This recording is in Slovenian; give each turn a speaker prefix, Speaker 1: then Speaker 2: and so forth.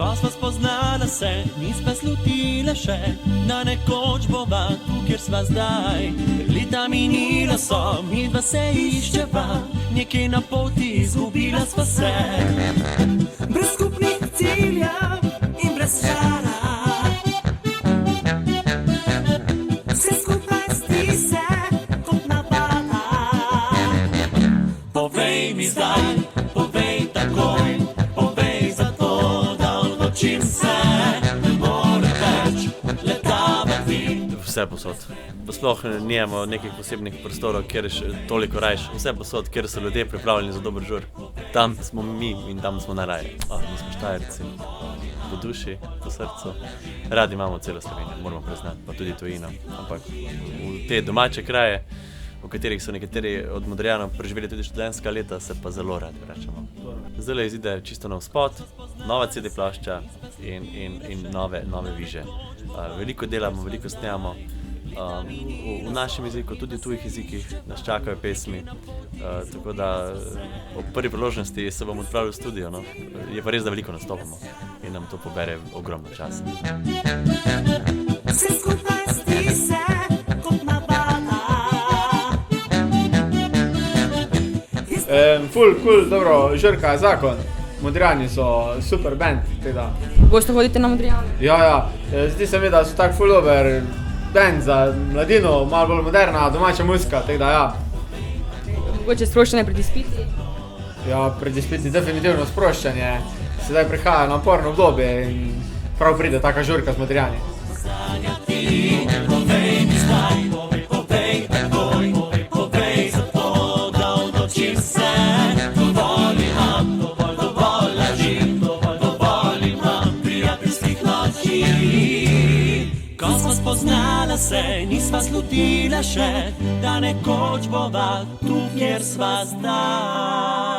Speaker 1: Ko sva spoznala se, nisva slutila še, da nekoč bova tu, kjer sva zdaj. Leta minila so, midva se iščeva, nekje na poti izgubila sva se. Brez skupnih ciljev in brez žala, vse skupaj zdi se kot navada. Povej mi zdaj, povej takoj, povej zato, da odločim se, ne more več letavati. Vse posod. Sploh nijemo nekih posebnih prostorov, kjer je toliko rajš. Vse posod, kjer so ljudje pripravljeni za dober žur. Tam smo mi in tam smo najraje. Mi smo Štajerci, po duši, po srcu. Radi imamo celo Slovenijo, moramo priznati, pa tudi tujino. Ampak v te domače kraje, v katerih so nekateri od Modrijanov preživeli tudi študentska leta, se pa zelo radi vračamo. Zdaj izide čisto nov spot, nova CD plošča in nove viže. Veliko delamo, veliko snemamo. V našem jeziku, tudi v tujih jezikih nas čakajo pesmi, tako da ob prvi priložnosti se bom odpravil v studio, no. Je pa res, da veliko nastopamo in nam to pobere ogromno časa. Vse skupaj zdi se kot navada.
Speaker 2: Ful, dobro, Žurka, Zakon. Modrijani so super band, teda.
Speaker 3: Pogosto hodite na Modrijane?
Speaker 2: Ja, zdi se mi, da so tak ful over band za mladino, malo bolj moderna, domača muzika, tako da ja.
Speaker 3: Mogoče sproščanje pred izpiti?
Speaker 2: Ja, pred izpiti definitivno sproščanje. Sedaj prihaja naporno obdobje in prav pride taka žurka z Modrijani.
Speaker 1: Ko sva spoznala se, nisva slutila še, da nekoč bova tu, kjer sva zdaj.